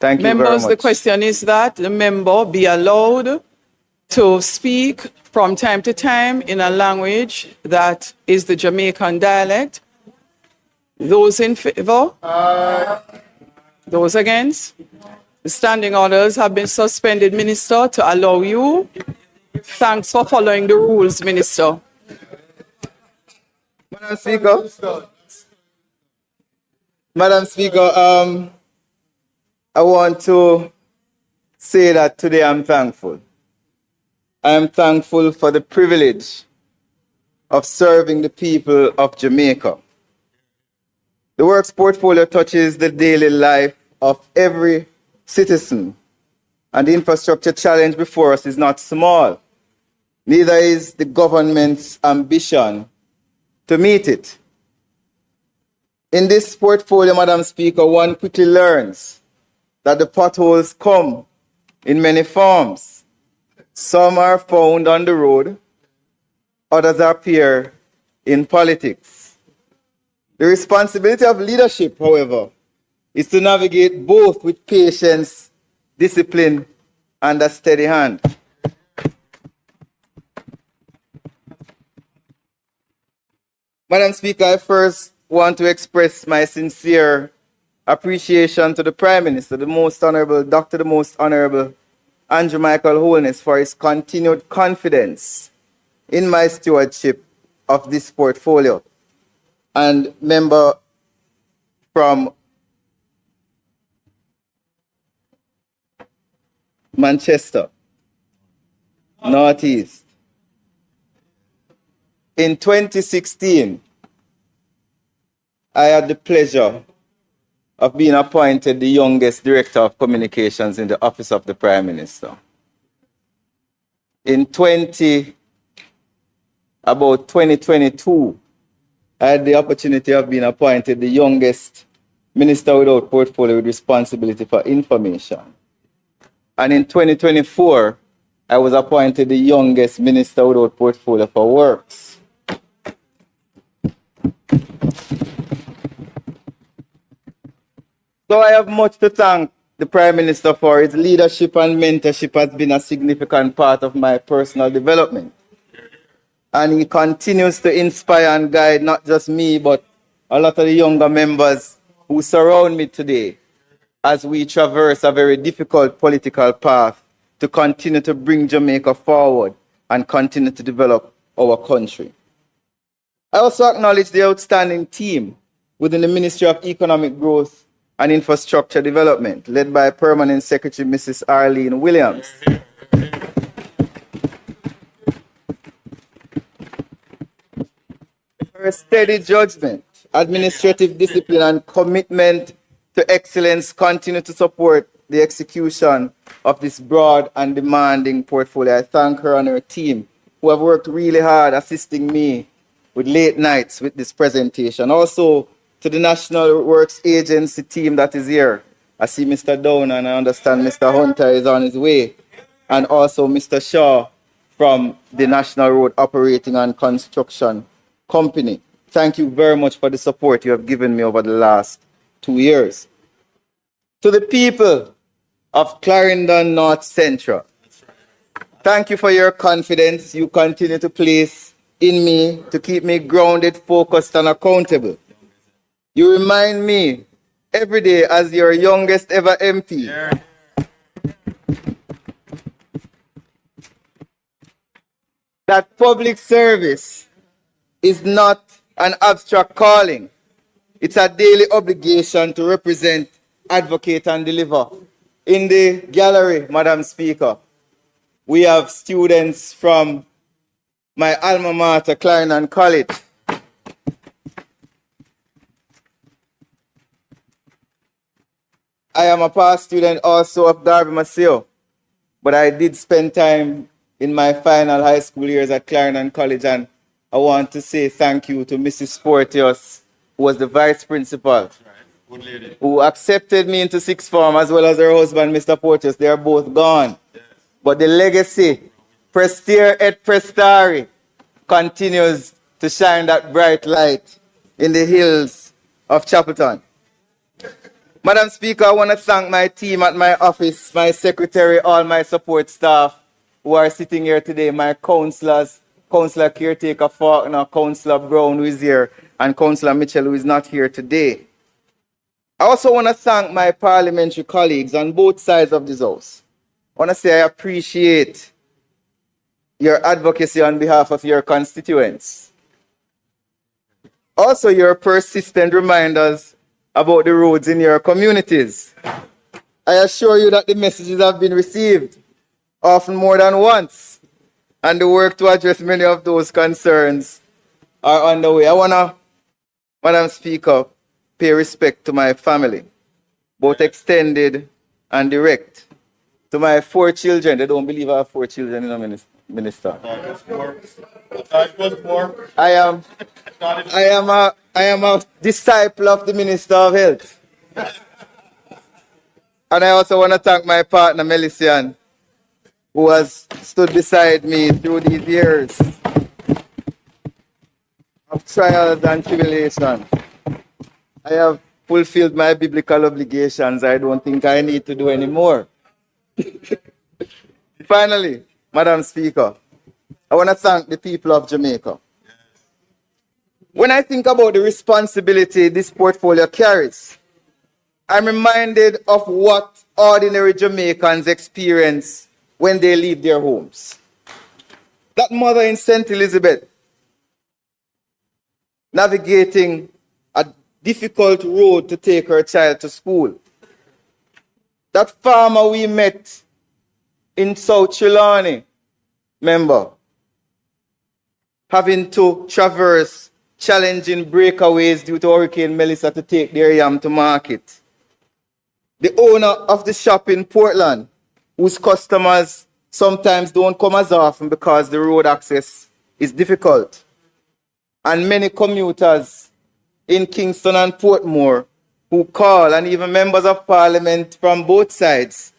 Thank you very Members, much. the question is that the member be allowed to speak from time to time in a language that is the Jamaican dialect. Those in favor? Those against? The standing orders have been suspended, Minister, to allow you. Thanks for following the rules, Minister. Madam Speaker, I want to say that today I'm thankful. I am thankful for the privilege of serving the people of Jamaica. The works portfolio touches the daily life of every citizen, and the infrastructure challenge before us is not small. Neither is the government's ambition to meet it. In this portfolio, Madam Speaker, one quickly learns that the potholes come in many forms. Some are found on the road, others appear in politics. The responsibility of leadership, however, is to navigate both with patience, discipline, and a steady hand. Madam Speaker, I first want to express my sincere appreciation to the Prime Minister, the Most Honorable Dr. the Most Honorable Andrew Michael Holness, for his continued confidence in my stewardship of this portfolio. And member from Manchester, Northeast. In 2016, I had the pleasure of being appointed the youngest Director of Communications in the Office of the Prime Minister. In about 2022, I had the opportunity of being appointed the youngest Minister without portfolio with responsibility for information. And in 2024, I was appointed the youngest Minister without portfolio for works. So I have much to thank the Prime Minister for. His leadership and mentorship has been a significant part of my personal development. And he continues to inspire and guide not just me, but a lot of the younger members who surround me today as we traverse a very difficult political path to continue to bring Jamaica forward and continue to develop our country. I also acknowledge the outstanding team within the Ministry of Economic Growth and Infrastructure Development, led by Permanent Secretary Mrs. Arlene Williams. Her steady judgment, administrative discipline, and commitment to excellence continue to support the execution of this broad and demanding portfolio. I thank her and her team who have worked really hard assisting me with late nights with this presentation. Also, to the National Works Agency team that is here. I see Mr. Down and I understand Mr. Hunter is on his way. And also Mr. Shaw from the National Road Operating and Construction Company. Thank you very much for the support you have given me over the last 2 years. To the people of Clarendon North Central, thank you for your confidence you continue to place in me to keep me grounded, focused, and accountable. You remind me every day as your youngest ever MP that public service is not an abstract calling. It's a daily obligation to represent, advocate, and deliver. In the gallery, Madam Speaker, we have students from my alma mater, Clarendon College. I am a past student also of Darby Maceo, but I did spend time in my final high school years at Clarendon College, and I want to say thank you to Mrs. Porteous, who was the vice principal, good lady, who accepted me into sixth form, as well as her husband, Mr. Porteous. They are both gone. Yes. But the legacy, Prestere et Prestare, continues to shine that bright light in the hills of Chapelton. Madam Speaker, I want to thank my team at my office, my secretary, all my support staff who are sitting here today, my councillors, Councillor Caretaker Faulkner, Councillor Brown who is here, and Councillor Mitchell who is not here today. I also want to thank my parliamentary colleagues on both sides of this house. I want to say I appreciate your advocacy on behalf of your constituents. Also, your persistent reminders about the roads in your communities. I assure you that the messages have been received, often more than once, and the work to address many of those concerns are underway. I want to, Madam Speaker, pay respect to my family, both extended and direct. To my 4 children, they don't believe I have 4 children, you know, Minister. I am a disciple of the Minister of Health. And I also want to thank my partner, Melisian, who has stood beside me through these years of trials and tribulations. I have fulfilled my biblical obligations. I don't think I need to do any more. Finally, Madam Speaker, I want to thank the people of Jamaica. When I think about the responsibility this portfolio carries, I'm reminded of what ordinary Jamaicans experience when they leave their homes. That mother in St. Elizabeth, navigating a difficult road to take her child to school. That farmer we met in South Trelawney, member, having to traverse challenging breakaways due to Hurricane Melissa to take their yam to market. The owner of the shop in Portland, whose customers sometimes don't come as often because the road access is difficult. And many commuters in Kingston and Portmore who call, and even members of parliament from both sides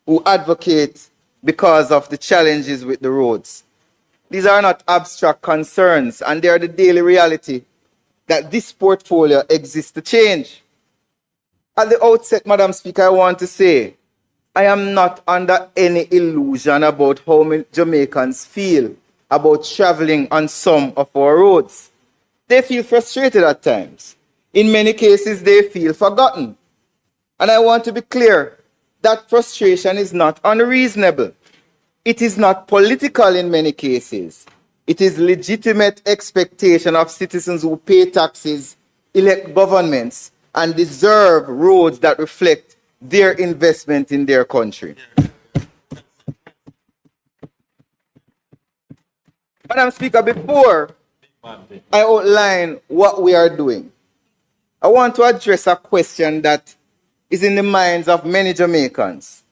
who advocate because of the challenges with the roads. These are not abstract concerns, and they are the daily reality that this portfolio exists to change. At the outset, Madam Speaker, I want to say, I am not under any illusion about how Jamaicans feel about traveling on some of our roads. They feel frustrated at times. In many cases, they feel forgotten. And I want to be clear, that frustration is not unreasonable. It is not political in many cases. It is legitimate expectation of citizens who pay taxes, elect governments, and deserve roads that reflect their investment in their country. Madam Speaker, before I outline what we are doing, I want to address a question that is in the minds of many Jamaicans.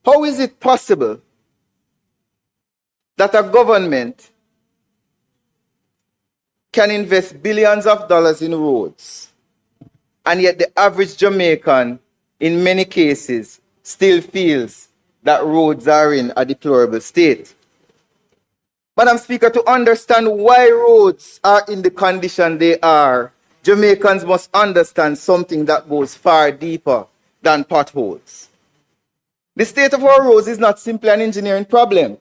How is it possible that a government can invest billions of dollars in roads, and yet the average Jamaican, in many cases, still feels that roads are in a deplorable state? Madam Speaker, to understand why roads are in the condition they are, Jamaicans must understand something that goes far deeper than potholes. The state of our roads is not simply an engineering problem.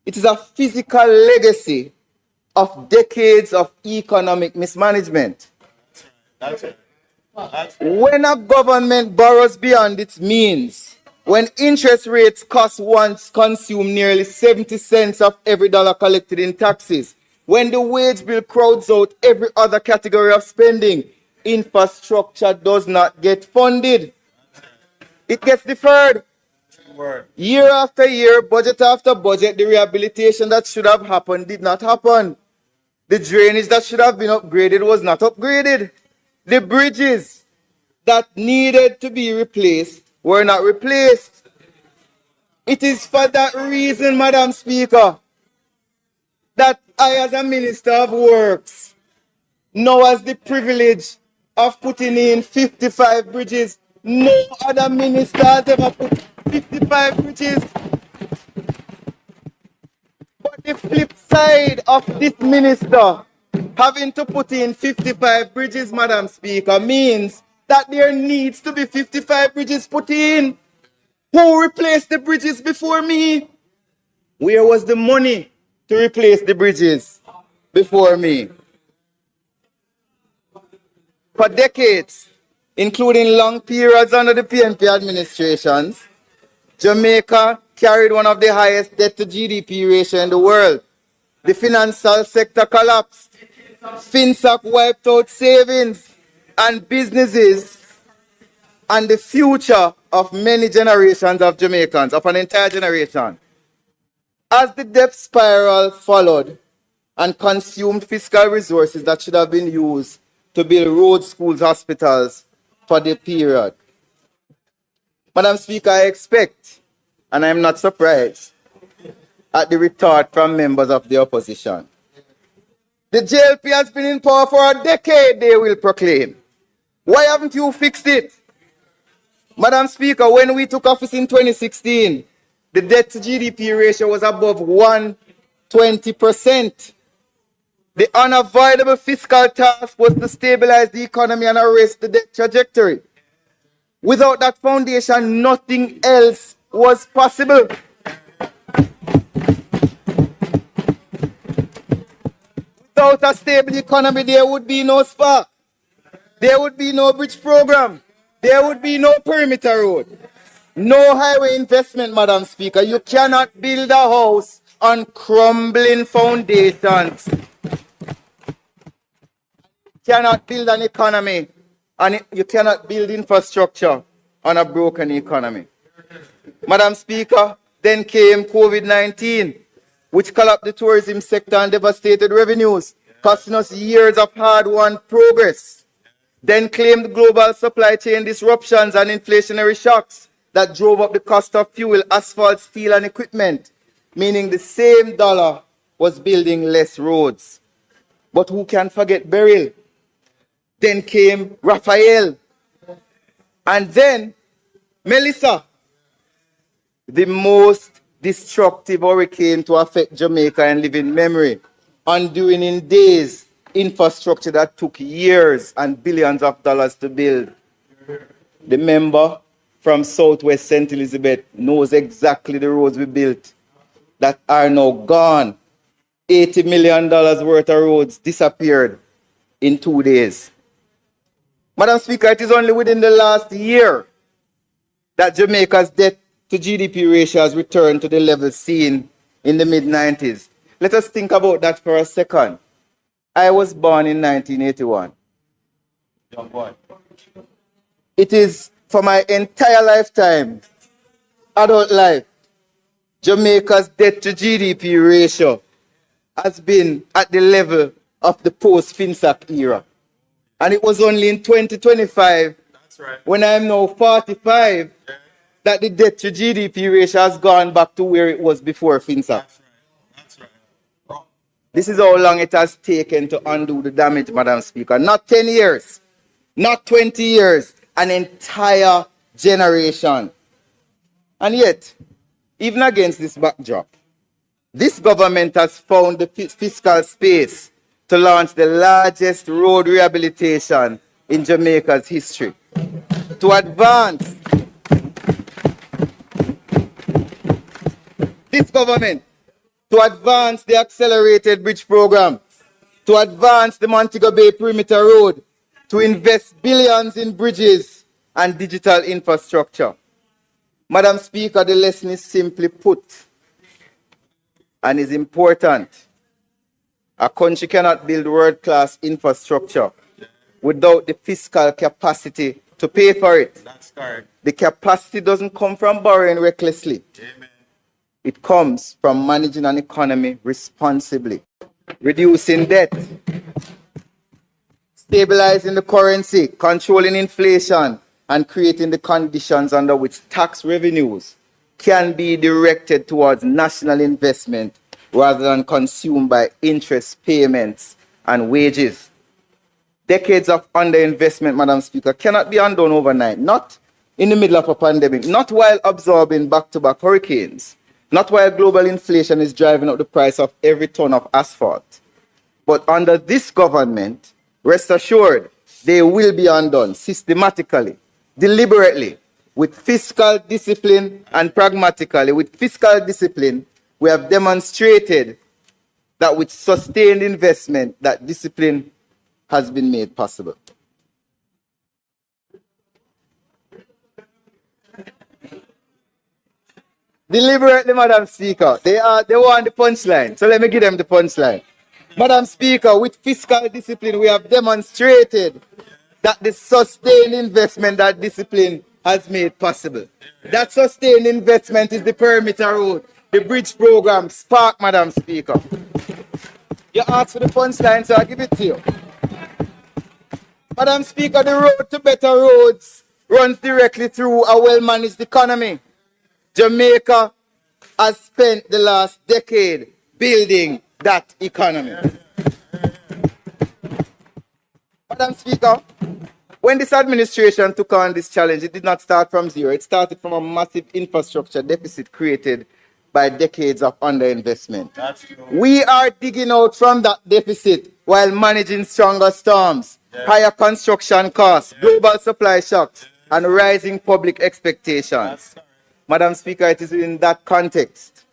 It is a physical legacy of decades of economic mismanagement. That's it. When a government borrows beyond its means, when interest rates cost once consume nearly 70 cents of every dollar collected in taxes, when the wage bill crowds out every other category of spending, infrastructure does not get funded. It gets deferred. Year after year, budget after budget, the rehabilitation that should have happened did not happen. The drainage that should have been upgraded was not upgraded. The bridges that needed to be replaced were not replaced. It is for that reason, Madam Speaker, that I, as a Minister of Works, now has the privilege of putting in 55 bridges. No other minister has ever put 55 bridges. But the flip side of this minister having to put in 55 bridges, Madam Speaker, means that there needs to be 55 bridges put in. Who replaced the bridges before me? Where was the money to replace the bridges before me? For decades, including long periods under the PNP administrations, Jamaica carried one of the highest debt to GDP ratio in the world. The financial sector collapsed. FinSac wiped out savings and businesses and the future of many generations of Jamaicans, of an entire generation. As the debt spiral followed and consumed fiscal resources that should have been used to build roads, schools, hospitals for the period. Madam Speaker, I expect, and I'm not surprised, at the retort from members of the opposition. The JLP has been in power for a decade, they will proclaim. Why haven't you fixed it? Madam Speaker, when we took office in 2016, the debt to GDP ratio was above 120%. The unavoidable fiscal task was to stabilize the economy and arrest the debt trajectory. Without that foundation, nothing else was possible. Without a stable economy, there would be no spark. There would be no bridge program. There would be no perimeter road. No highway investment, Madam Speaker. You cannot build a house on crumbling foundations. You cannot build an economy and you cannot build infrastructure on a broken economy. Madam Speaker, then came COVID-19, which collapsed the tourism sector and devastated revenues, costing us years of hard-won progress. Then came the global supply chain disruptions and inflationary shocks that drove up the cost of fuel, asphalt, steel, and equipment, meaning the same dollar was building less roads. But who can forget Beryl? Then came Raphael. And then Melissa, the most destructive hurricane to affect Jamaica in living memory, undoing in days infrastructure that took years and billions of dollars to build. The member from Southwest St. Elizabeth knows exactly the roads we built that are now gone. $80 million worth of roads disappeared in 2 days. Madam Speaker, it is only within the last year that Jamaica's debt to GDP ratio has returned to the level seen in the mid-90s. Let us think about that for a second. I was born in 1981. Young boy. It is for my entire lifetime, adult life, Jamaica's debt to GDP ratio has been at the level of the post-FinSac era. And it was only in 2025, when I am now 45, that the debt to GDP ratio has gone back to where it was before FinSac. This is how long it has taken to undo the damage, Madam Speaker. Not 10 years, not 20 years, an entire generation. And yet, even against this backdrop, this government has found the fiscal space to launch the largest road rehabilitation in Jamaica's history. To advance this government, to advance the accelerated bridge program, to advance the Montego Bay Perimeter Road, to invest billions in bridges and digital infrastructure. Madam Speaker, the lesson is simply put and is important. A country cannot build world-class infrastructure without the fiscal capacity to pay for it. That's correct. The capacity doesn't come from borrowing recklessly. Amen. It comes from managing an economy responsibly, reducing debt, stabilizing the currency, controlling inflation, and creating the conditions under which tax revenues can be directed towards national investment rather than consumed by interest payments and wages. Decades of underinvestment, Madam Speaker, cannot be undone overnight, not in the middle of a pandemic, not while absorbing back-to-back hurricanes, not while global inflation is driving up the price of every ton of asphalt. But under this government, rest assured, they will be undone systematically, deliberately, with fiscal discipline and pragmatically. With fiscal discipline, we have demonstrated that with sustained investment, that discipline has been made possible. Deliberately, Madam Speaker. They want the punchline. So let me give them the punchline. Madam Speaker, with fiscal discipline, we have demonstrated that the sustained investment that discipline has made possible. That sustained investment is the perimeter road, the bridge program, Spark, Madam Speaker. You asked for the punchline, so I give it to you. Madam Speaker, the road to better roads runs directly through a well-managed economy. Jamaica has spent the last decade building that economy. Madam Speaker, when this administration took on this challenge, it did not start from zero. It started from a massive infrastructure deficit created by decades of underinvestment. We are digging out from that deficit while managing stronger storms, higher construction costs, global supply shocks, and rising public expectations. Madam Speaker, it is in that context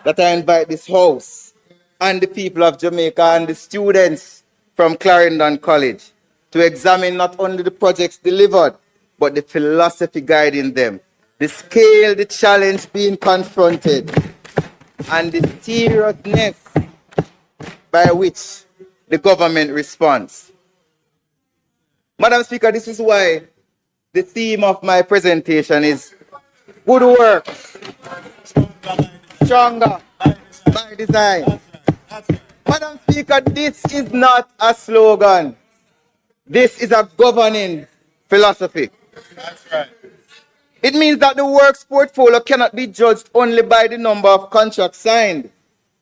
that I invite this House and the people of Jamaica and the students from Clarendon College to examine not only the projects delivered, but the philosophy guiding them, the scale, the challenge being confronted, and the seriousness by which the government responds. Madam Speaker, this is why the theme of my presentation is good work, stronger by design. Madam Speaker, this is not a slogan. This is a governing philosophy. That's right. It means that the works portfolio cannot be judged only by the number of contracts signed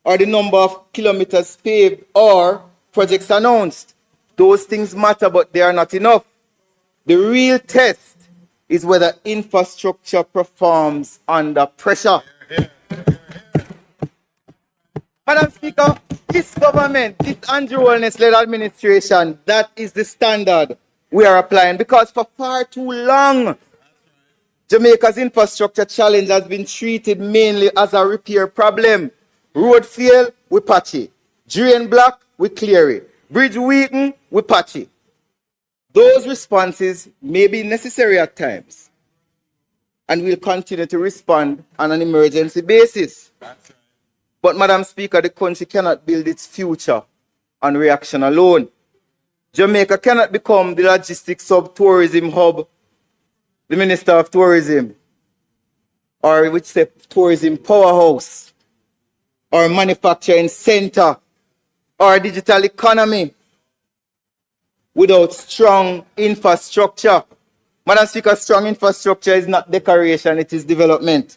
or the number of kilometers paved or projects announced. Those things matter, but they are not enough. The real test is whether infrastructure performs under pressure. Madam Speaker, this government, this Andrew Holness-led administration, that is the standard we are applying, because for far too long, Jamaica's infrastructure challenge has been treated mainly as a repair problem. Road fail, we patch it. Drain block, we clear it. Bridge weaken, we patch it. Those responses may be necessary at times, and we'll continue to respond on an emergency basis. But, Madam Speaker, the country cannot build its future on reaction alone. Jamaica cannot become the logistics sub-tourism hub, the Minister of Tourism, or which say tourism powerhouse, or manufacturing center, or digital economy without strong infrastructure. Madam Speaker, strong infrastructure is not decoration, it is development.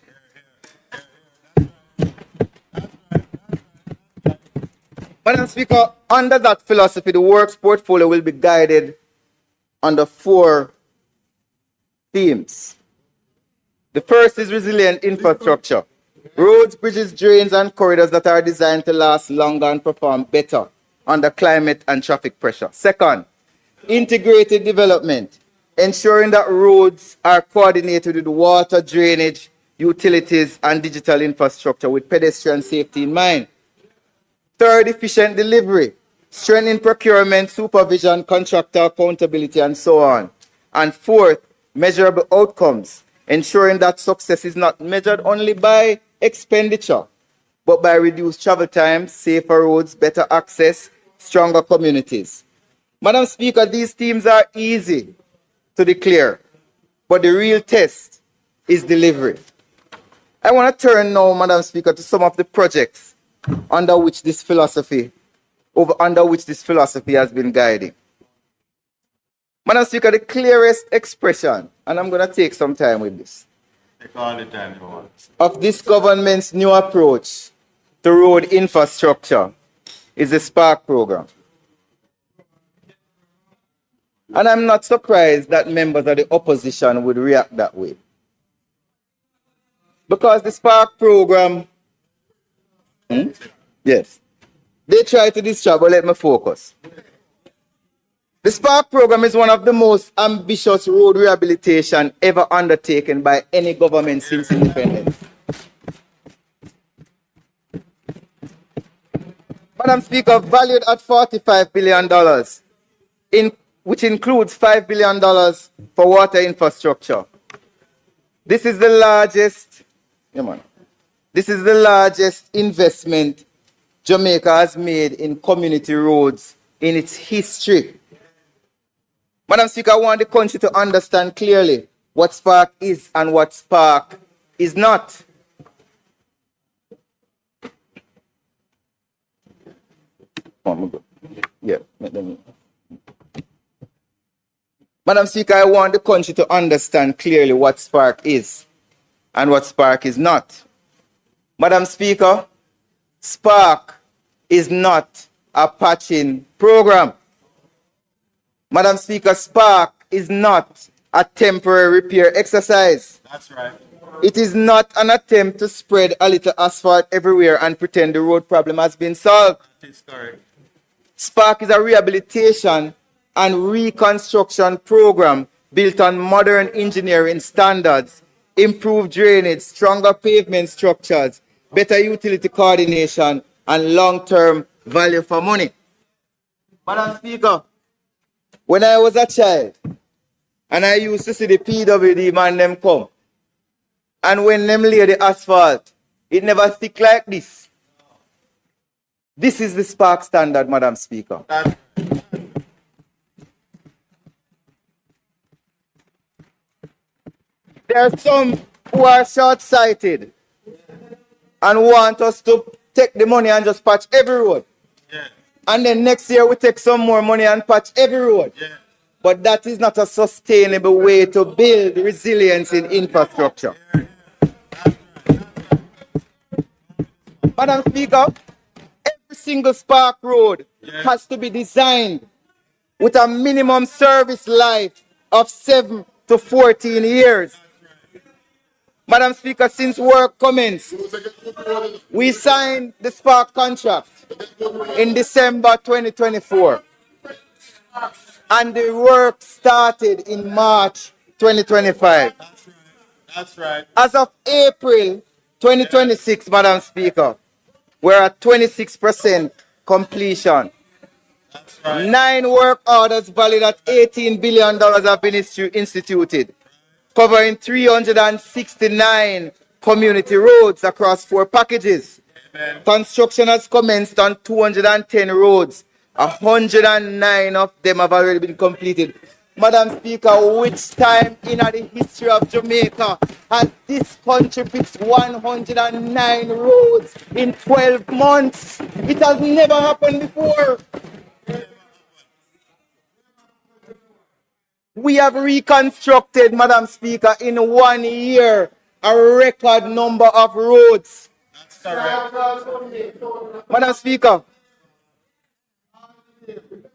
Madam Speaker, under that philosophy, the works portfolio will be guided under 4 themes. The first is resilient infrastructure. Roads, bridges, drains, and corridors that are designed to last longer and perform better under climate and traffic pressure. Second, integrated development, ensuring that roads are coordinated with water, drainage, utilities, and digital infrastructure with pedestrian safety in mind. Third, efficient delivery, strengthening procurement, supervision, contractor accountability, and so on. And fourth, measurable outcomes, ensuring that success is not measured only by expenditure, but by reduced travel times, safer roads, better access, stronger communities. Madam Speaker, these themes are easy to declare, but the real test is delivery. I want to turn now, Madam Speaker, to some of the projects under which this philosophy has been guiding. Madam Speaker, the clearest expression, and I'm going to take some time with this, Take all the time you want. of this government's new approach to road infrastructure is the Spark program. And I'm not surprised that members of the opposition would react that way. Because the Spark program, yes, they try to distract, but let me focus. The Spark program is one of the most ambitious road rehabilitation ever undertaken by any government since independence. Madam Speaker, valued at $45 billion, which includes $5 billion for water infrastructure. This is the largest, investment Jamaica has made in community roads in its history. Madam Speaker, I want the country to understand clearly what Spark is and what Spark is not. Madam Speaker, I want the country to understand clearly what Spark is and what Spark is not. Madam Speaker, Spark is not a patching program. Madam Speaker, Spark is not a temporary repair exercise. That's right. It is not an attempt to spread a little asphalt everywhere and pretend the road problem has been solved. That is correct. Spark is a rehabilitation and reconstruction program built on modern engineering standards, improved drainage, stronger pavement structures, better utility coordination, and long-term value for money. Madam Speaker, when I was a child, and I used to see the PWD man them come, and when them lay the asphalt, it never thick like this. This is the Spark standard, Madam Speaker. There are some who are short-sighted and want us to take the money and just patch every road. Yeah. And then next year we take some more money and patch every road. Yeah. But that is not a sustainable way to build resilience in infrastructure. Madam Speaker, every single Spark road has to be designed with a minimum service life of 7 to 14 years. Madam Speaker, since work commenced, we signed the Spark contract in December 2024. And the work started in March 2025. That's right. As of April 2026, Madam Speaker, we're at 26% completion. That's right. 9 work orders valued at $18 billion have been instituted, covering 369 community roads across 4 packages. Amen. Construction has commenced on 210 roads. 109 of them have already been completed. Madam Speaker, which time in the history of Jamaica has this country fixed 109 roads in 12 months? It has never happened before. We have reconstructed, Madam Speaker, in 1 year, a record number of roads. That's correct. Madam Speaker,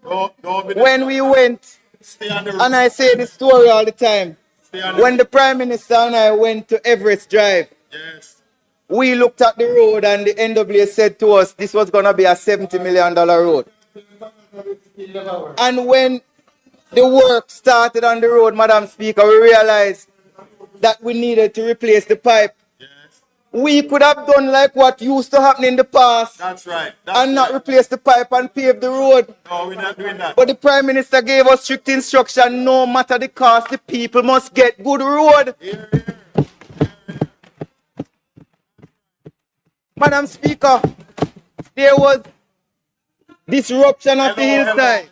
when we went, Stay on the road. and I say this story all the time, Stay on the when the Prime Minister and I went to Everest Drive, Yes. we looked at the road and the NWA said to us this was going to be a $70 million road. And when the work started on the road, Madam Speaker, we realized that we needed to replace the pipe. Yes. We could have done like what used to happen in the past That's right. That's and not right. replace the pipe and pave the road. No, we're not doing that. But the Prime Minister gave us strict instruction, no matter the cost, the people must get good road. Here, here. Madam Speaker, there was disruption of the hillside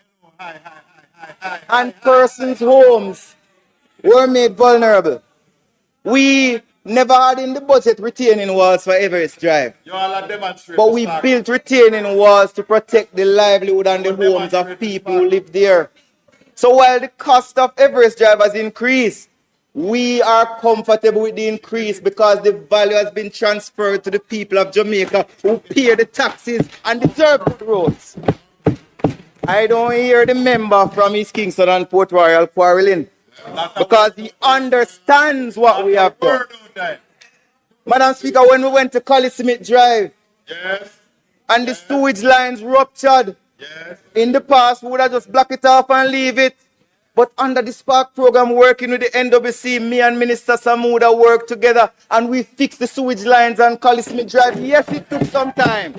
and persons' homes were made vulnerable. We never had in the budget retaining walls for Everest Drive, You all are demonstrating. but we built retaining walls to protect the livelihood and the homes of people who live there. So while the cost of Everest Drive has increased, we are comfortable with the increase because the value has been transferred to the people of Jamaica who pay the taxes and deserve good roads. I don't hear the member from East Kingston and Port Royal quarreling because he understands what we have done. Madam Speaker, when we went to Collie Smith Drive Yes. and the sewage lines ruptured, Yes. In the past, we would have just block it off and leave it. But under the Spark program, working with the NWC, me and Minister Samuda worked together and we fixed the sewage lines on Collie Smith Drive. Yes, it took some time.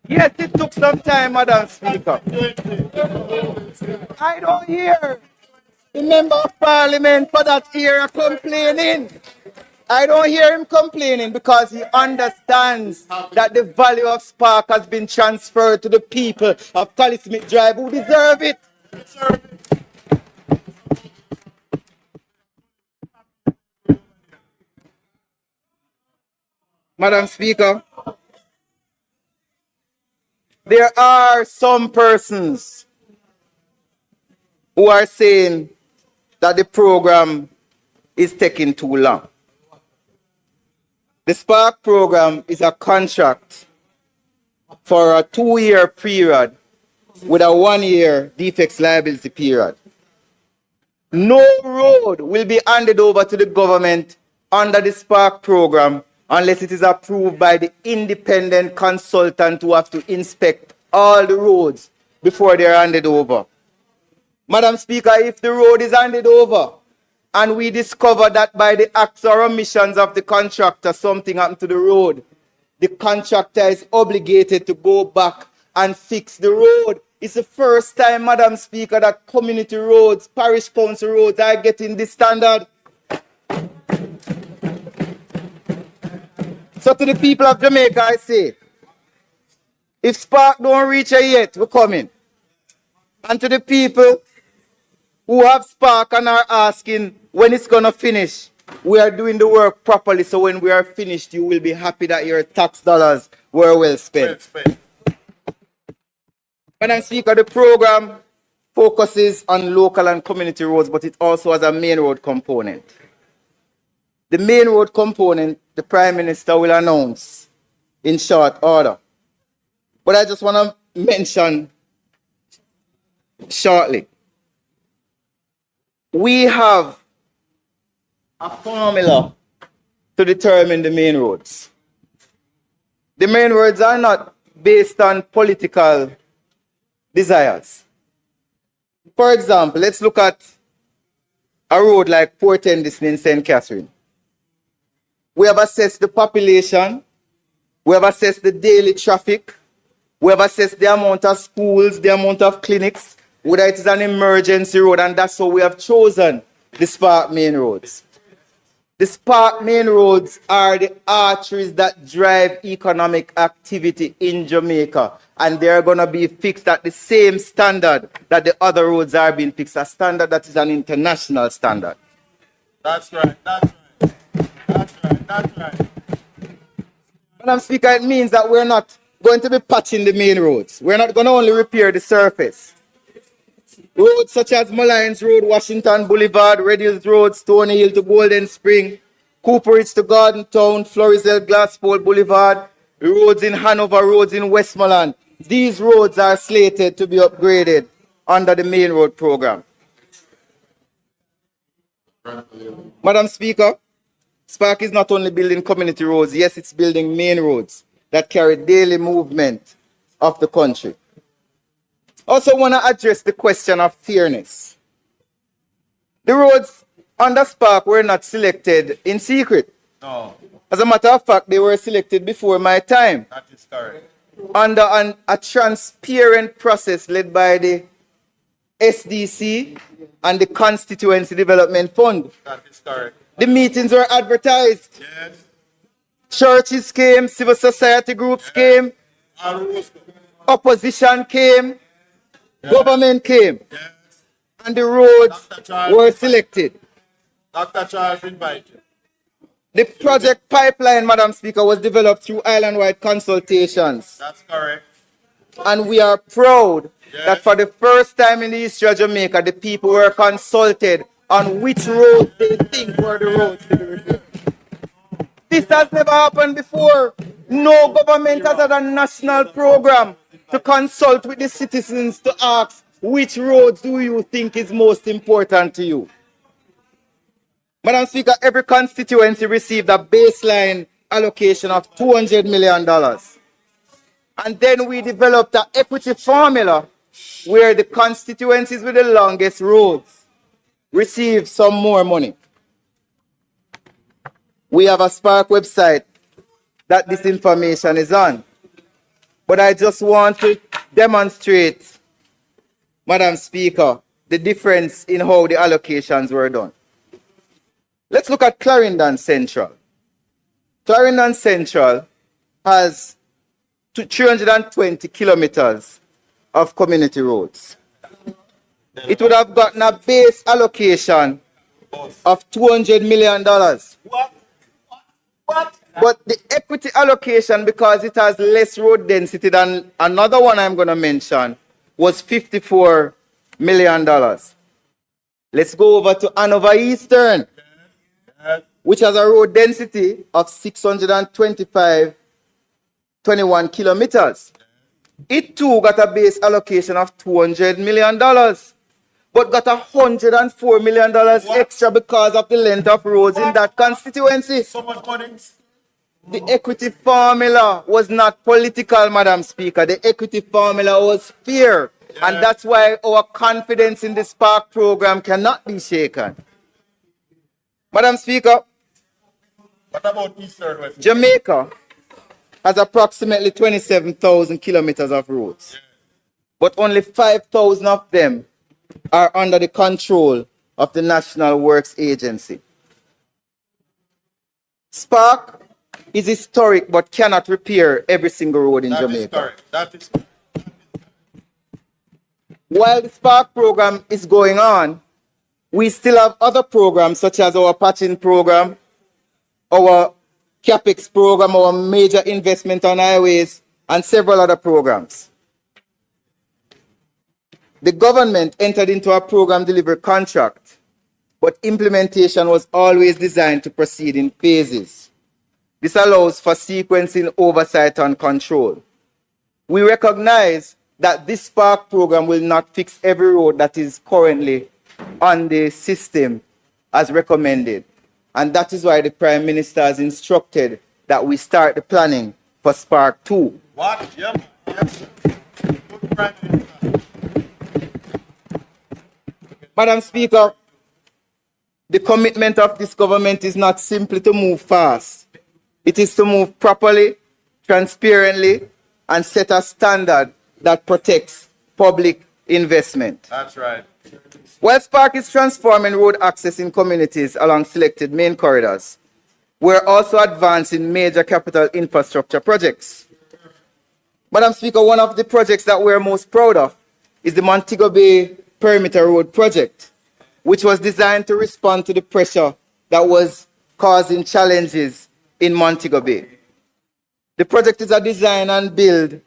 Yes, it took some time, Madam Speaker. I don't hear the Member of Parliament for that era complaining. I don't hear him complaining because he understands that the value of Spark has been transferred to the people of Collie Smith Drive who deserve it. Madam Speaker, there are some persons who are saying that the program is taking too long. The Spark program is a contract for a 2-year period with a 1-year defects liability period. No road will be handed over to the government under the Spark program unless it is approved by the independent consultant who have to inspect all the roads before they are handed over. Madam Speaker, if the road is handed over and we discover that by the acts or omissions of the contractor something happened to the road, the contractor is obligated to go back and fix the road. It's the first time, Madam Speaker, that community roads, parish council roads are getting this standard. So to the people of Jamaica, I say, if Spark don't reach here yet, we're coming. And to the people who have Spark and are asking when it's going to finish, we are doing the work properly, so when we are finished, you will be happy that your tax dollars were well spent. Madam Speaker, the program focuses on local and community roads, but it also has a main road component. The main road component, the Prime Minister will announce in short order. But I just want to mention shortly. We have a formula to determine the main roads. The main roads are not based on political desires. For example, let's look at a road like Port Henderson in St. Catherine. We have assessed the population, we have assessed the daily traffic, we have assessed the amount of schools, the amount of clinics, whether it is an emergency road, and that's how we have chosen the Spark main roads. The Spark main roads are the arteries that drive economic activity in Jamaica, and they're going to be fixed at the same standard that the other roads are being fixed, a standard that is an international standard. That's right, that's right. That's right, that's right. Madam Speaker, it means that we're not going to be patching the main roads. We're not going to only repair the surface. Roads such as Malines Road, Washington Boulevard, Red Hills Road, Stony Hill to Golden Spring, Cooperage to Garden Town, Florizel, Glasspool Boulevard, roads in Hanover, roads in Westmoreland. These roads are slated to be upgraded under the main road program. Madam Speaker, Spark is not only building community roads, yes, it's building main roads that carry daily movement of the country. Also want to address the question of fairness. The roads under Spark were not selected in secret. No, As a matter of fact, they were selected before my time that is correct. under a transparent process led by the SDC and the Constituency Development Fund. That is correct. The meetings were advertised. Yes. Churches came, civil society groups came, All rules. opposition came, government came, Yes. and the roads were selected. Dr. Charles invited. The project pipeline, Madam Speaker, was developed through island-wide consultations. That's correct. And we are proud that for the first time in the history of Jamaica, the people were consulted on which roads they think were the roads to be repaired. This has never happened before. No government has had a national program to consult with the citizens to ask which roads do you think is most important to you. Madam Speaker, every constituency received a baseline allocation of $200 million. And then we developed an equity formula where the constituencies with the longest roads receive some more money. We have a Spark website that this information is on. But I just want to demonstrate, Madam Speaker, the difference in how the allocations were done. Let's look at Clarendon Central. Clarendon Central has 320 kilometers of community roads. It would have gotten a base allocation of $200 million. What? But the equity allocation, because it has less road density than another one I'm going to mention, was $54 million. Let's go over to Hanover Eastern, which has a road density of 621 kilometers. It too got a base allocation of $200 million, but got $104 million extra because of the length of roads in that constituency. So much money. The equity formula was not political, Madam Speaker. The equity formula was fair. Yeah. And that's why our confidence in the Spark program cannot be shaken. Madam Speaker, what about Eastern West? Jamaica has approximately 27,000 kilometers of roads. Yeah. But only 5,000 of them are under the control of the National Works Agency. Spark is historic but cannot repair every single road in Jamaica. That is While the Spark program is going on, we still have other programs such as our patching program, our CAPEX program, our major investment on highways, and several other programs. The government entered into a program delivery contract, but implementation was always designed to proceed in phases. This allows for sequencing, oversight, and control. We recognize that this Spark program will not fix every road that is currently on the system as recommended. And that is why the Prime Minister has instructed that we start the planning for Spark 2. what? Yep. Good Prime Minister. Madam Speaker, the commitment of this government is not simply to move fast. It is to move properly, transparently, and set a standard that protects public investment. That's right. While Spark is transforming road access in communities along selected main corridors, we're also advancing major capital infrastructure projects. Madam Speaker, one of the projects that we're most proud of is the Montego Bay Perimeter Road project, which was designed to respond to the pressure that was causing challenges in Montego Bay. The project is a design and build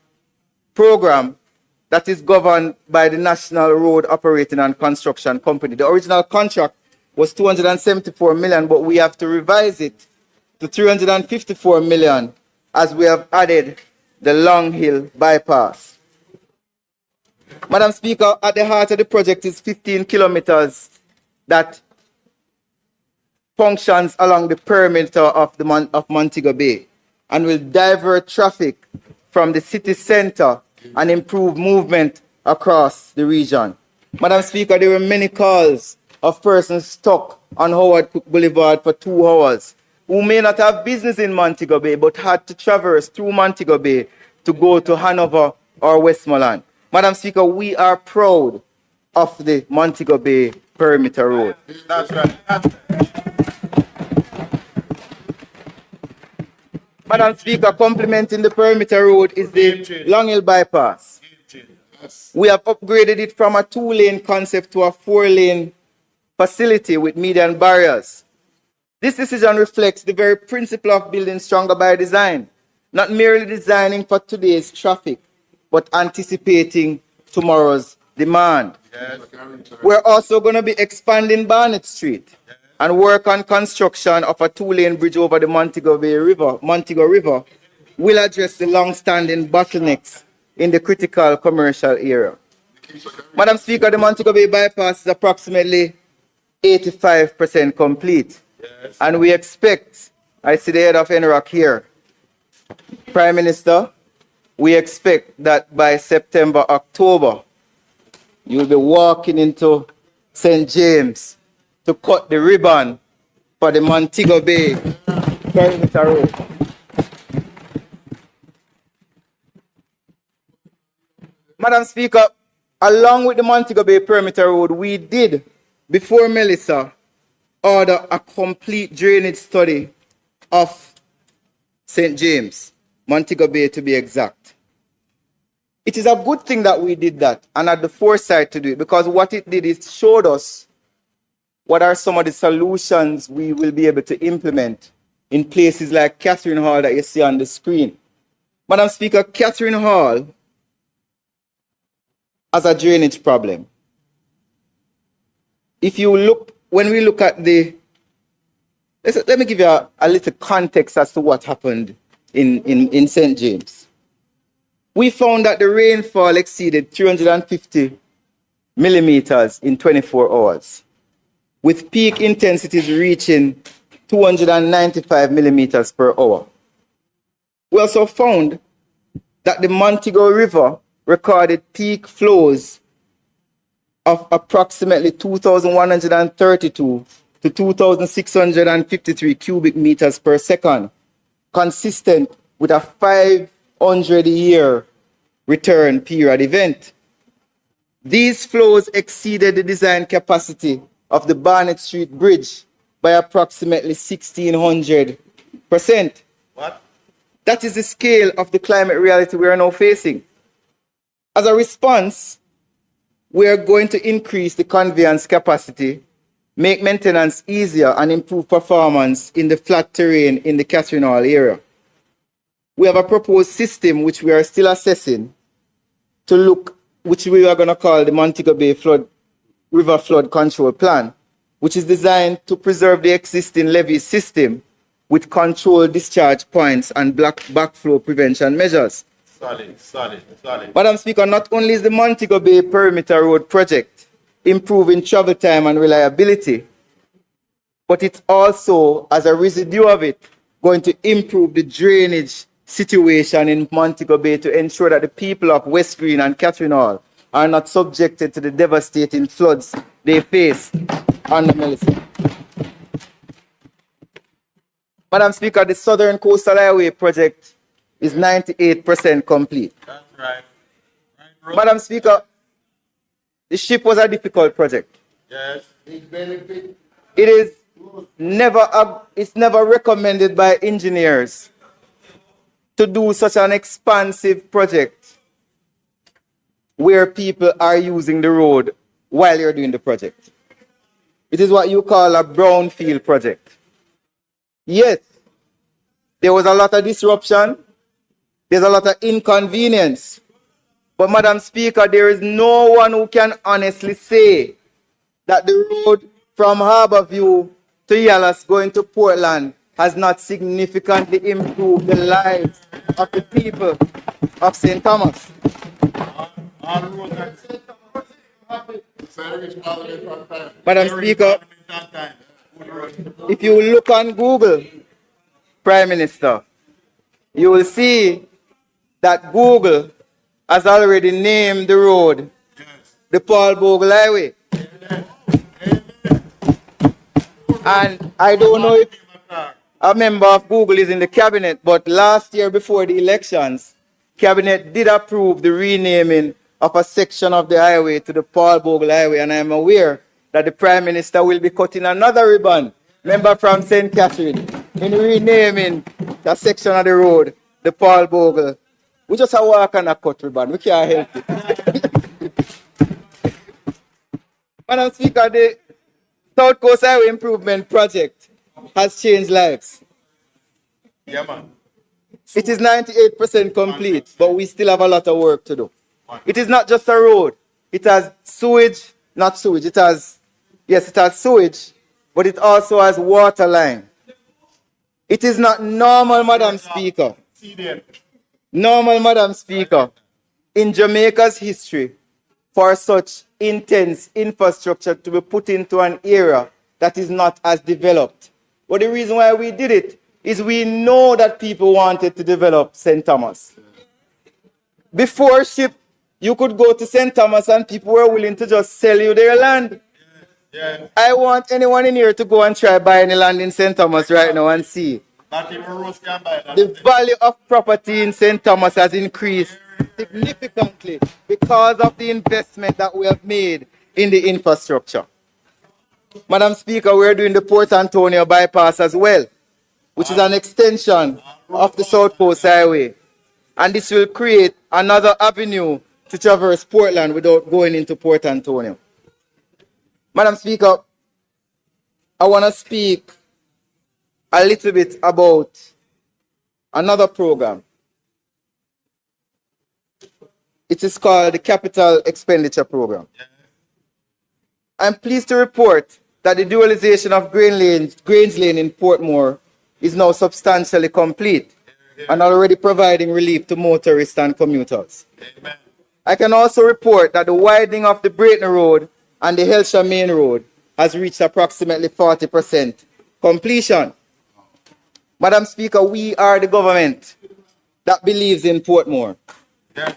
program that is governed by the National Road Operating and Construction Company. The original contract was $274 million, but we have to revise it to $354 million as we have added the Long Hill bypass. Madam Speaker, at the heart of the project is 15 kilometers that functions along the perimeter of Montego Bay and will divert traffic from the city center and improve movement across the region. Madam Speaker, there were many calls of persons stuck on Howard Cook Boulevard for 2 hours who may not have business in Montego Bay but had to traverse through Montego Bay to go to Hanover or Westmoreland. Madam Speaker, we are proud of the Montego Bay Perimeter Road. That's right. That's right. Madam Speaker, complementing the Perimeter Road is the Long Hill bypass. We have upgraded it from a 2-lane concept to a 4-lane facility with median barriers. This decision reflects the very principle of building stronger by design, not merely designing for today's traffic, but anticipating tomorrow's demand. Yes. We're also going to be expanding Barnett Street and work on construction of a 2-lane bridge over the Montego River will address the long-standing bottlenecks in the critical commercial area. Madam Speaker, the Montego Bay bypass is approximately 85% complete. Yes. And we expect, I see the head of NROC here, Prime Minister, we expect that by September, October, you'll be walking into St. James to cut the ribbon for the Montego Bay perimeter road. Madam Speaker, along with the Montego Bay perimeter road, we did, before Melissa, order a complete drainage study of St. James, Montego Bay to be exact. It is a good thing that we did that and had the foresight to do it, because what it did is showed us what are some of the solutions we will be able to implement in places like Catherine Hall that you see on the screen. Madam Speaker, Catherine Hall has a drainage problem. If you look, when we look at the, let me give you a little context as to what happened in St. James. We found that the rainfall exceeded 350 millimeters in 24 hours, with peak intensities reaching 295 millimeters per hour. We also found that the Montego River recorded peak flows of approximately 2,132 to 2,653 cubic meters per second, consistent with a 500-year return period event. These flows exceeded the design capacity of the Barnett Street Bridge by approximately 1,600%. What? That is the scale of the climate reality we are now facing. As a response, we are going to increase the conveyance capacity, make maintenance easier, and improve performance in the flat terrain in the Catherine Hall area. We have a proposed system which we are still assessing to look, which we are going to call the Montego Bay River Flood Control Plan, which is designed to preserve the existing levee system with controlled discharge points and backflow prevention measures. Solid. Madam Speaker, not only is the Montego Bay Perimeter Road project improving travel time and reliability, but it's also, as a residue of it, going to improve the drainage situation in Montego Bay to ensure that the people of West Green and Catherine Hall are not subjected to the devastating floods they face under Melissa. Madam Speaker, the Southern Coastal Highway project is 98% complete. That's right. Madam Speaker, the ship was a difficult project. Yes. It is never recommended by engineers to do such an expansive project where people are using the road while you're doing the project. It is what you call a brownfield project. Yes, there was a lot of disruption. There's a lot of inconvenience. But Madam Speaker, there is no one who can honestly say that the road from Harborview to Yallas going to Portland has not significantly improved the lives of the people of St. Thomas. Madam Speaker, if you look on Google, Prime Minister, you will see that Google has already named the road the Paul Bogle Highway. And I don't know if a member of Google is in the cabinet, but last year before the elections, cabinet did approve the renaming of a section of the highway to the Paul Bogle Highway, and I am aware that the Prime Minister will be cutting another ribbon, member from St. Catherine, in renaming that section of the road the Paul Bogle. We just a walk and a cut ribbon. We can't help it. Madam Speaker, the South Coast Highway Improvement Project has changed lives. Yeah, man. It is 98% complete, but we still have a lot of work to do. It is not just a road. It has sewage, not sewage. It has sewage, but it also has water line. It is not normal, Madam Speaker. Normal, Madam Speaker, in Jamaica's history, for such intense infrastructure to be put into an area that is not as developed. But the reason why we did it is we know that people wanted to develop St. Thomas. Before ship, you could go to St. Thomas and people were willing to just sell you their land. Yeah. I want anyone in here to go and try buy any land in St. Thomas right now and see. Not even Rose can buy that. The value of property in St. Thomas has increased significantly because of the investment that we have made in the infrastructure. Madam Speaker, we're doing the Port Antonio bypass as well, which is an extension of the South Coast Highway. And this will create another avenue to traverse Portland without going into Port Antonio. Madam Speaker, I want to speak a little bit about another program. It is called the Capital Expenditure Program. I'm pleased to report that the dualization of Grange Lane in Portmore is now substantially complete and already providing relief to motorists and commuters. Amen. I can also report that the widening of the Brayton Road and the Helsha Main Road has reached approximately 40% completion. Madam Speaker, we are the government that believes in Portmore. Yeah.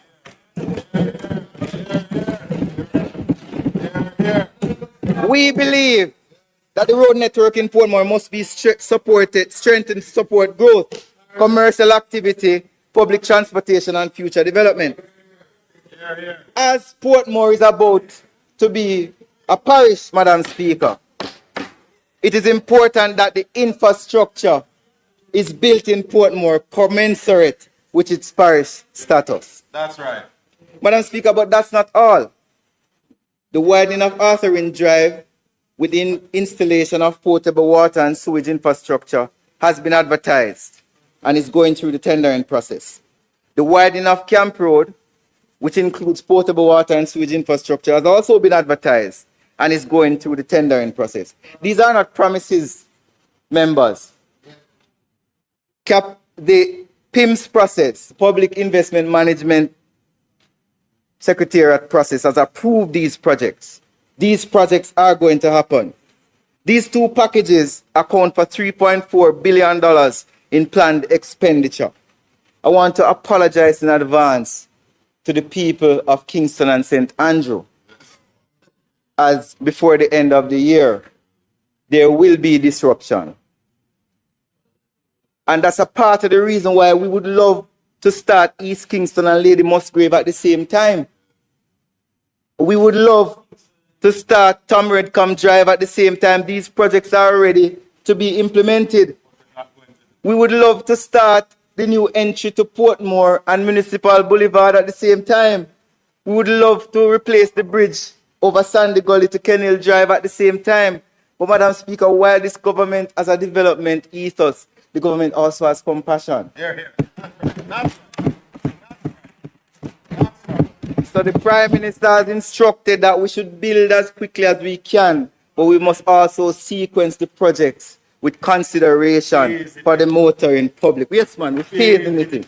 We believe that the road network in Portmore must be strengthened to support growth, commercial activity, public transportation, and future development. As Portmore is about to be a parish, Madam Speaker, it is important that the infrastructure is built in Portmore commensurate with its parish status. That's right. Madam Speaker, but that's not all. The widening of Arthurine Drive with the installation of potable water and sewage infrastructure has been advertised and is going through the tendering process. The widening of Camp Road, which includes potable water and sewage infrastructure, has also been advertised and is going through the tendering process. These are not promises, members. The PIMS process, Public Investment Management Secretariat process, has approved these projects. These projects are going to happen. These two packages account for $3.4 billion in planned expenditure. I want to apologize in advance to the people of Kingston and St. Andrew, as before the end of the year, there will be disruption. And that's a part of the reason why we would love to start East Kingston and Lady Musgrave at the same time. We would love to start Tom Redcom Drive at the same time. These projects are ready to be implemented. We would love to start the new entry to Portmore and Municipal Boulevard at the same time. We would love to replace the bridge over Sandy Gully to Kenhill Drive at the same time. But Madam Speaker, while this government has a development ethos, the government also has compassion. Here. So the Prime Minister has instructed that we should build as quickly as we can, but we must also sequence the projects with consideration for the motoring public. Yes, man, we failed in it.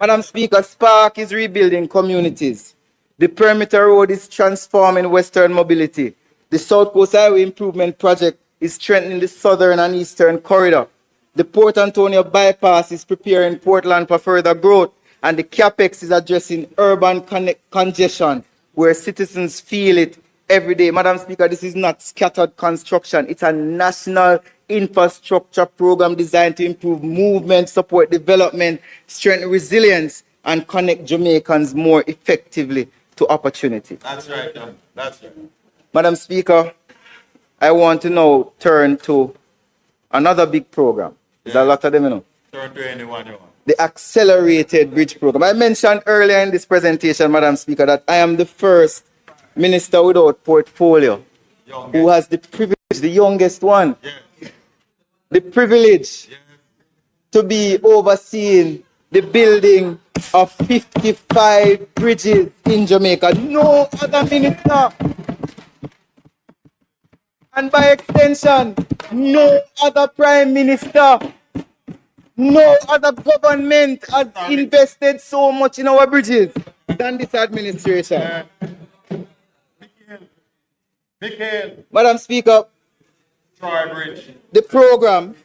Madam Speaker, Spark is rebuilding communities. The Perimeter Road is transforming Western mobility. The South Coast Highway Improvement Project is strengthening the Southern and Eastern corridor. The Port Antonio bypass is preparing Portland for further growth, and the CAPEX is addressing urban congestion where citizens feel it every day. Madam Speaker, this is not scattered construction. It's a national infrastructure program designed to improve movement, support development, strengthen resilience, and connect Jamaicans more effectively to opportunity. That's right, John. That's right. Madam Speaker, I want to now turn to another big program. There's a lot of them, you know. Turn to anyone you want. The Accelerated Bridge Program. I mentioned earlier in this presentation, Madam Speaker, that I am the first minister without portfolio who has the privilege, the youngest one, the privilege to be overseeing the building of 55 bridges in Jamaica. No other minister, and by extension, no other prime minister, no other government has invested so much in our bridges than this administration. Madam Speaker, the program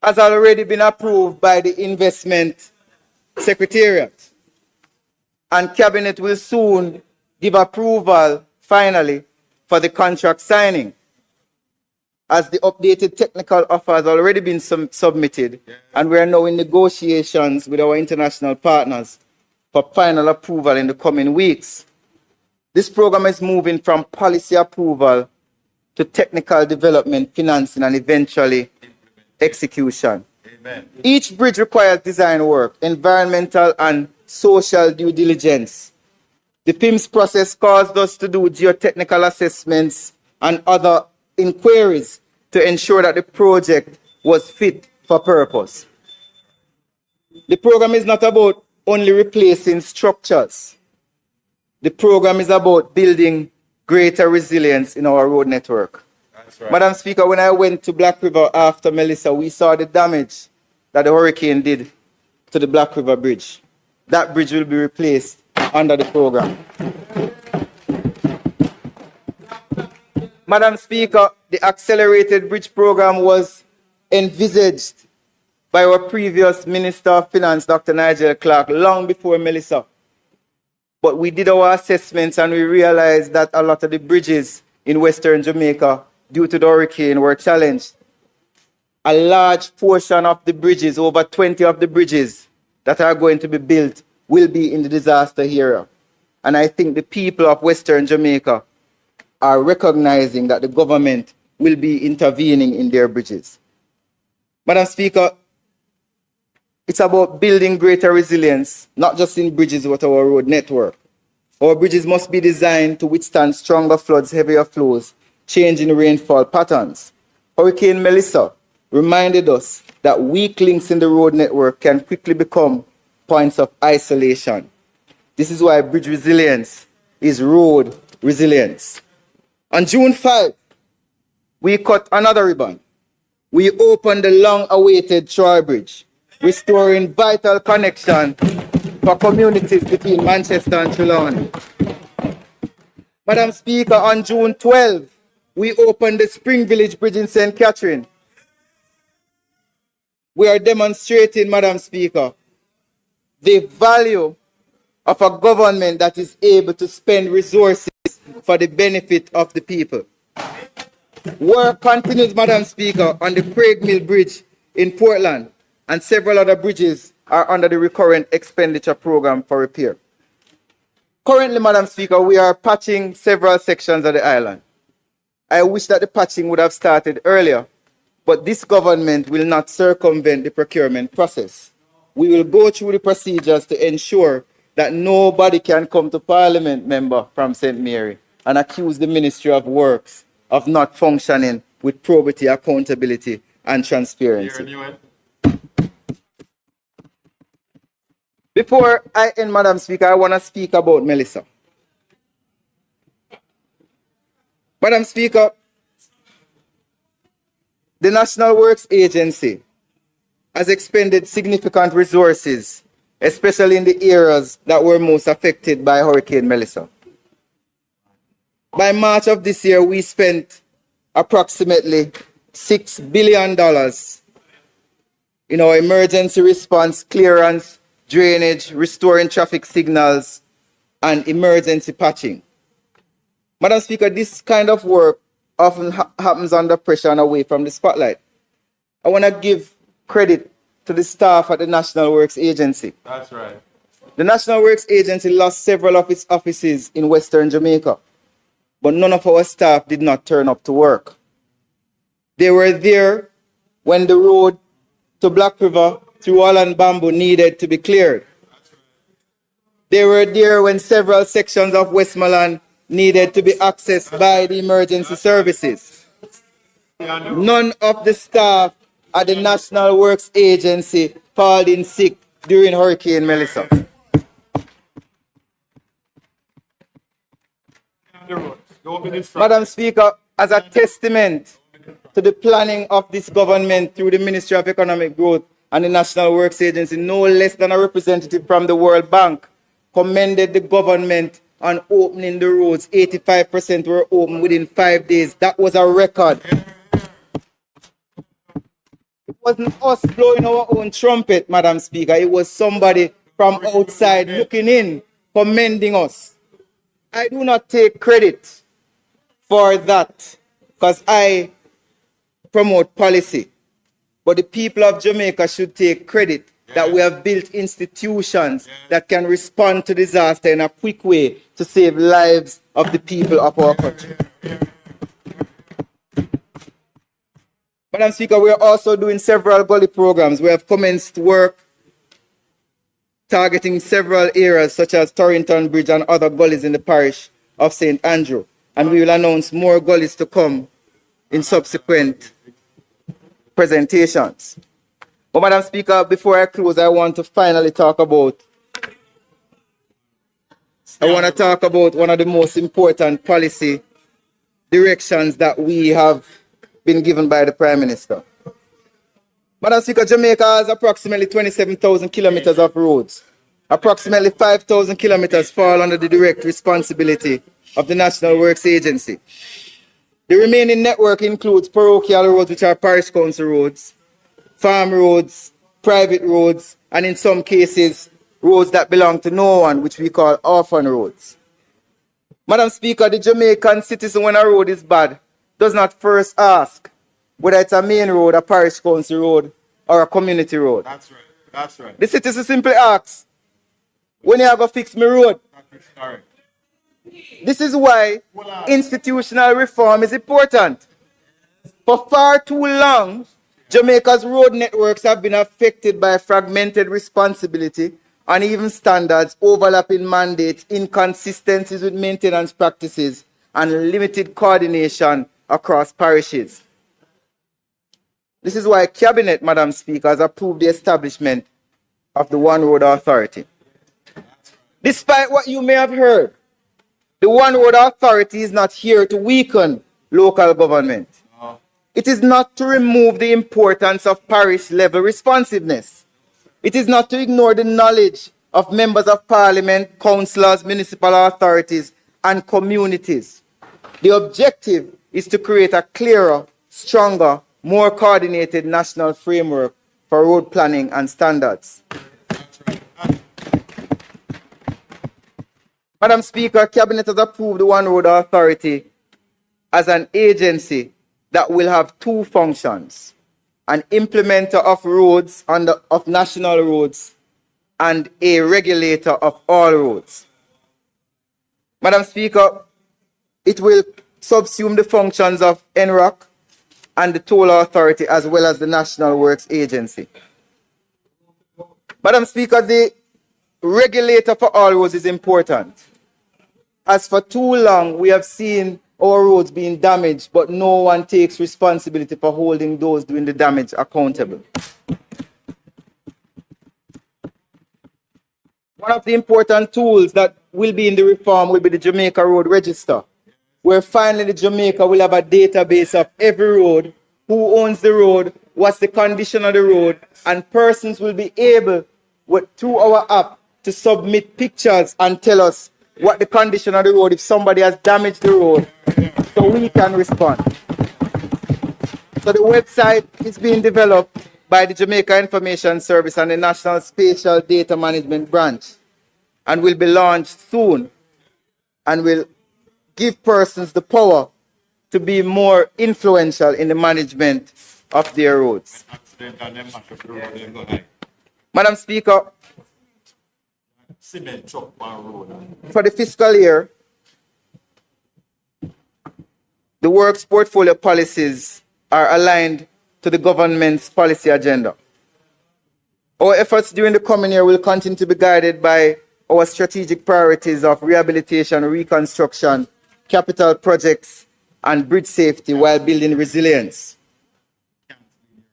has already been approved by the Investment Secretariat. And Cabinet will soon give approval, finally, for the contract signing, as the updated technical offer has already been submitted, and we are now in negotiations with our international partners for final approval in the coming weeks. This program is moving from policy approval to technical development, financing, and eventually execution. Amen. Each bridge requires design work, environmental and social due diligence. The PIMS process caused us to do geotechnical assessments and other inquiries to ensure that the project was fit for purpose. The program is not about only replacing structures. The program is about building greater resilience in our road network. That's right. Madam Speaker, when I went to Black River after Melissa, we saw the damage that the hurricane did to the Black River Bridge. That bridge will be replaced under the program. Madam Speaker, the accelerated bridge program was envisaged by our previous Minister of Finance, Dr. Nigel Clark, long before Melissa. But we did our assessments and we realized that a lot of the bridges in Western Jamaica, due to the hurricane, were challenged. A large portion of the bridges, over 20 of the bridges that are going to be built, will be in the disaster area. And I think the people of Western Jamaica are recognizing that the government will be intervening in their bridges. Madam Speaker, it's about building greater resilience, not just in bridges, but our road network. Our bridges must be designed to withstand stronger floods, heavier flows, changing rainfall patterns. Hurricane Melissa reminded us that weak links in the road network can quickly become points of isolation. This is why bridge resilience is road resilience. On June 5, we cut another ribbon. We opened the long-awaited Troy Bridge, restoring vital connection for communities between Manchester and Trelawney. Madam Speaker, on June 12, we opened the Spring Village Bridge in St. Catherine. We are demonstrating, Madam Speaker, the value of a government that is able to spend resources for the benefit of the people. Work continues, Madam Speaker, on the Craig Mill Bridge in Portland, and several other bridges are under the recurrent expenditure program for repair. Currently, Madam Speaker, we are patching several sections of the island. I wish that the patching would have started earlier, but this government will not circumvent the procurement process. We will go through the procedures to ensure that nobody can come to Parliament member from St. Mary and accuse the Ministry of Works of not functioning with probity, accountability, and transparency. Before I end, Madam Speaker, I want to speak about Melissa. Madam Speaker, the National Works Agency has expended significant resources, especially in the areas that were most affected by Hurricane Melissa. By March of this year, we spent approximately $6 billion in our emergency response, clearance, drainage, restoring traffic signals, and emergency patching. Madam Speaker, this kind of work often happens under pressure and away from the spotlight. I want to give credit to the staff at the National Works Agency. That's right. The National Works Agency lost several of its offices in Western Jamaica, but none of our staff did not turn up to work. They were there when the road to Black River through Holland Bamboo needed to be cleared. They were there when several sections of Westmoreland needed to be accessed by the emergency services. None of the staff at the National Works Agency called in sick during Hurricane Melissa. Madam Speaker, as a testament to the planning of this government through the Ministry of Economic Growth and the National Works Agency, no less than a representative from the World Bank commended the government on opening the roads. 85% were open within 5 days. That was a record. It wasn't us blowing our own trumpet, Madam Speaker. It was somebody from outside looking in, commending us. I do not take credit for that because I promote policy. But the people of Jamaica should take credit that we have built institutions that can respond to disaster in a quick way to save lives of the people of our country. Madam Speaker, we are also doing several gully programs. We have commenced work targeting several areas such as Torrington Bridge and other gullies in the parish of St. Andrew. And we will announce more gullies to come in subsequent presentations. But Madam Speaker, before I close, I want to finally talk about one of the most important policy directions that we have been given by the Prime Minister. Madam Speaker, Jamaica has approximately 27,000 kilometers of roads. Approximately 5,000 kilometers fall under the direct responsibility of the National Works Agency. The remaining network includes parochial roads, which are parish council roads, farm roads, private roads, and in some cases, roads that belong to no one, which we call orphan roads. Madam Speaker, the Jamaican citizen, when a road is bad, does not first ask whether it's a main road, a parish council road, or a community road. That's right. That's right. The citizen simply asks, when you have to fix my road? Correct. This is why institutional reform is important. For far too long, Jamaica's road networks have been affected by fragmented responsibility, uneven standards, overlapping mandates, inconsistencies with maintenance practices, and limited coordination across parishes. This is why Cabinet, Madam Speaker, has approved the establishment of the One Road Authority. Despite what you may have heard, the One Road Authority is not here to weaken local government. It is not to remove the importance of parish-level responsiveness. It is not to ignore the knowledge of members of parliament, councillors, municipal authorities, and communities. The objective is to create a clearer, stronger, more coordinated national framework for road planning and standards. Madam Speaker, Cabinet has approved the One Road Authority as an agency that will have two functions: an implementer of roads of national roads and a regulator of all roads. Madam Speaker, it will subsume the functions of NROC and the Toll Authority as well as the National Works Agency. Madam Speaker, the regulator for all roads is important. As for too long, we have seen our roads being damaged, but no one takes responsibility for holding those doing the damage accountable. One of the important tools that will be in the reform will be the Jamaica Road Register, where finally the Jamaica will have a database of every road, who owns the road, what's the condition of the road, and persons will be able, through our app, to submit pictures and tell us what the condition of the road, if somebody has damaged the road, so we can respond. So the website is being developed by the Jamaica Information Service and the National Spatial Data Management Branch, and will be launched soon, and will give persons the power to be more influential in the management of their roads. Madam Speaker, for the fiscal year, the works portfolio policies are aligned to the government's policy agenda. Our efforts during the coming year will continue to be guided by our strategic priorities of rehabilitation, reconstruction, capital projects, and bridge safety while building resilience.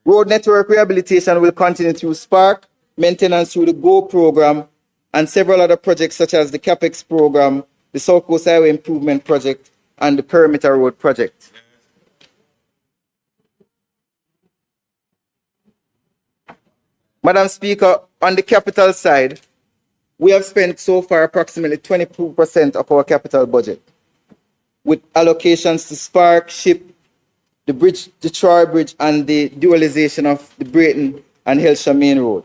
Road network rehabilitation will continue through Spark, maintenance through the GO program, and several other projects such as the CAPEX program, the South Coast Highway Improvement Project, and the Perimeter Road Project. Madam Speaker, on the capital side, we have spent so far approximately 22% of our capital budget, with allocations to Spark, SHIP, the bridge, the Troy Bridge, and the dualization of the Brayton and Hillshire Main Road.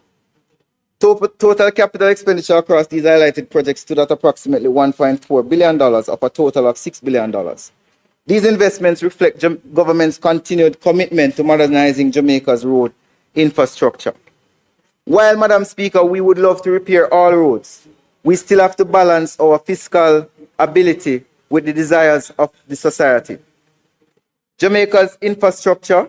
Total capital expenditure across these highlighted projects stood at approximately $1.4 billion of a total of $6 billion. These investments reflect government's continued commitment to modernizing Jamaica's road infrastructure. While, Madam Speaker, we would love to repair all roads, we still have to balance our fiscal ability with the desires of the society. Jamaica's infrastructure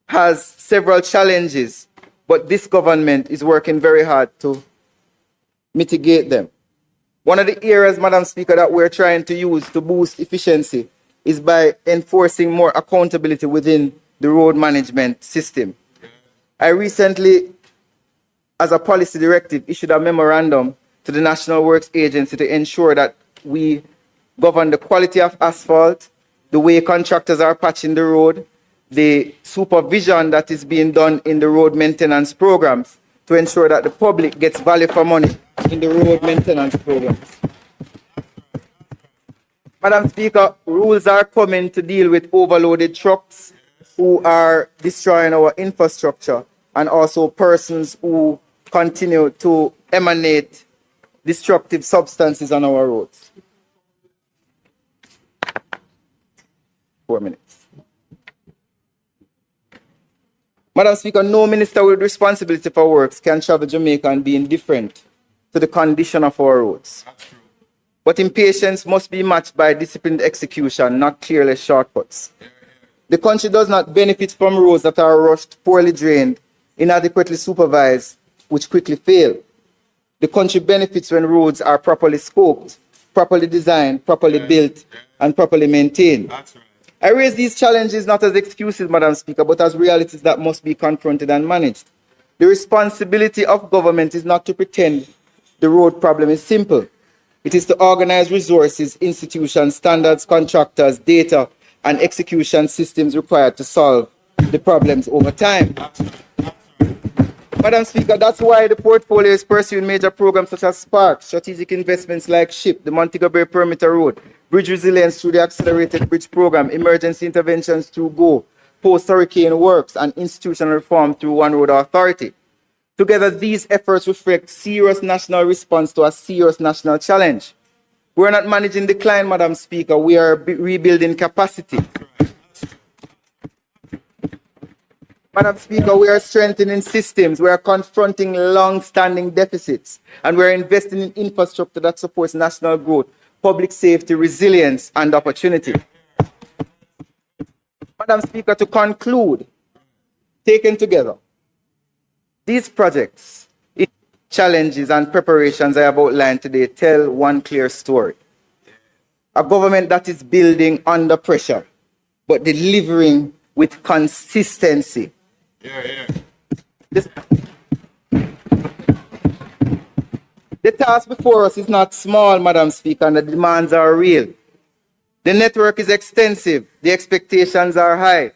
has several challenges, but this government is working very hard to mitigate them. One of the areas, Madam Speaker, that we're trying to use to boost efficiency is by enforcing more accountability within the road management system. I recently, as a policy directive, issued a memorandum to the National Works Agency to ensure that we govern the quality of asphalt, the way contractors are patching the road, the supervision that is being done in the road maintenance programs to ensure that the public gets value for money in the road maintenance programs. Madam Speaker, rules are coming to deal with overloaded trucks who are destroying our infrastructure and also persons who continue to emanate destructive substances on our roads. 4 minutes. Madam Speaker, no minister with responsibility for works can travel Jamaica and be indifferent to the condition of our roads. But impatience must be matched by disciplined execution, not careless shortcuts. The country does not benefit from roads that are rushed, poorly drained, inadequately supervised, which quickly fail. The country benefits when roads are properly scoped, properly designed, properly built, and properly maintained. I raise these challenges not as excuses, Madam Speaker, but as realities that must be confronted and managed. The responsibility of government is not to pretend the road problem is simple. It is to organize resources, institutions, standards, contractors, data, and execution systems required to solve the problems over time. Madam Speaker, that's why the portfolio is pursuing major programs such as SPARK, strategic investments like SHIP, the Montego Bay Perimeter Road, bridge resilience through the Accelerated Bridge Program, emergency interventions through GO, post-hurricane works, and institutional reform through One Road Authority. Together, these efforts reflect serious national response to a serious national challenge. We're not managing decline, Madam Speaker, we are rebuilding capacity. Madam Speaker, we are strengthening systems, we are confronting long-standing deficits, and we are investing in infrastructure that supports national growth, public safety, resilience, and opportunity. Madam Speaker, to conclude, taken together, these projects, challenges, and preparations I have outlined today tell one clear story. A government that is building under pressure, but delivering with consistency. The task before us is not small, Madam Speaker, and the demands are real. The network is extensive, the expectations are high,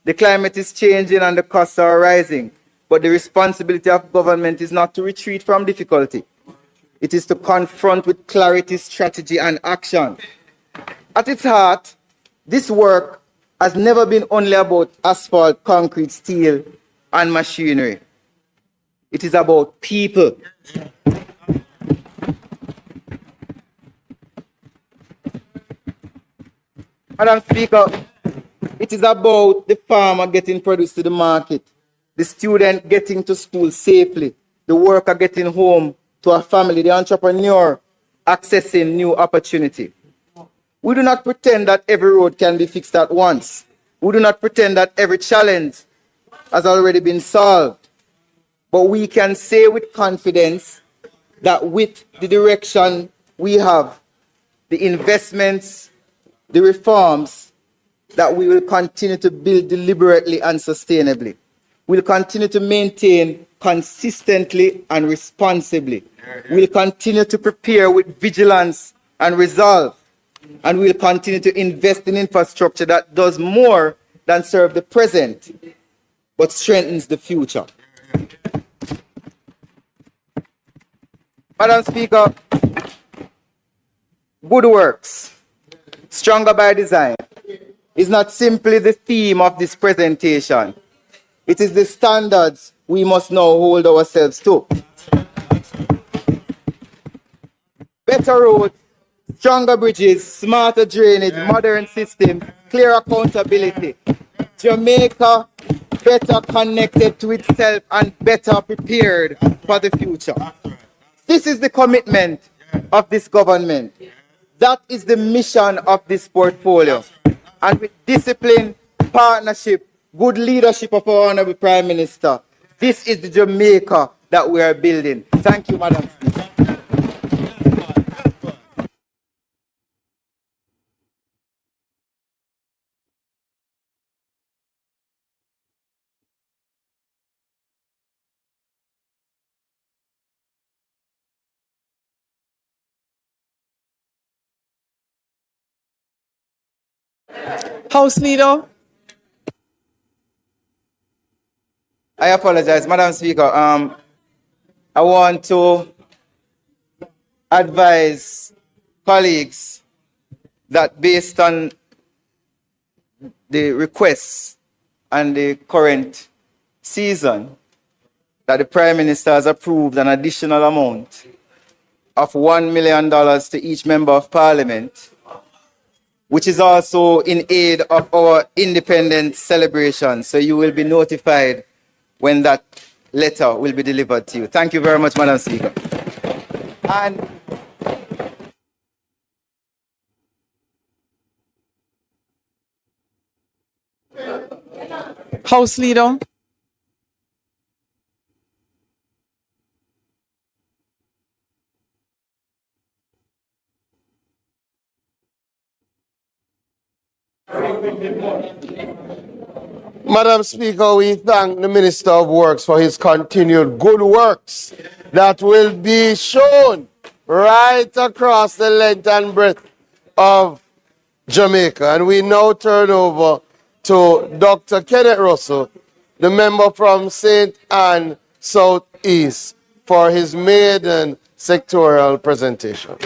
the climate is changing and the costs are rising. But the responsibility of government is not to retreat from difficulty. It is to confront with clarity, strategy, and action. At its heart, this work has never been only about asphalt, concrete, steel, and machinery. It is about people. Madam Speaker, it is about the farmer getting produce to the market, the student getting to school safely, the worker getting home to a family, the entrepreneur accessing new opportunity. We do not pretend that every road can be fixed at once. We do not pretend that every challenge has already been solved. But we can say with confidence that with the direction we have, the investments, the reforms, that we will continue to build deliberately and sustainably. We'll continue to maintain consistently and responsibly. We'll continue to prepare with vigilance and resolve. And we'll continue to invest in infrastructure that does more than serve the present, but strengthens the future. Madam Speaker, good works, stronger by design, is not simply the theme of this presentation. It is the standards we must now hold ourselves to. Better roads, stronger bridges, smarter drainage, modern systems, clear accountability. Jamaica better connected to itself and better prepared for the future. This is the commitment of this government. That is the mission of this portfolio. And with discipline, partnership, good leadership of our Honorable Prime Minister, this is the Jamaica that we are building. Thank you, Madam Speaker. House Leader. I apologize, Madam Speaker. I want to advise colleagues that based on the requests and the current season, that the Prime Minister has approved an additional amount of $1 million to each member of Parliament, which is also in aid of our independence celebration. So you will be notified when that letter will be delivered to you. Thank you very much, Madam Speaker. And House Leader. Madam Speaker, we thank the Minister of Works for his continued good works that will be shown right across the length and breadth of Jamaica. And we now turn over to Dr. Kenneth Russell, the member from St. Anne Southeast, for his maiden sectorial presentation.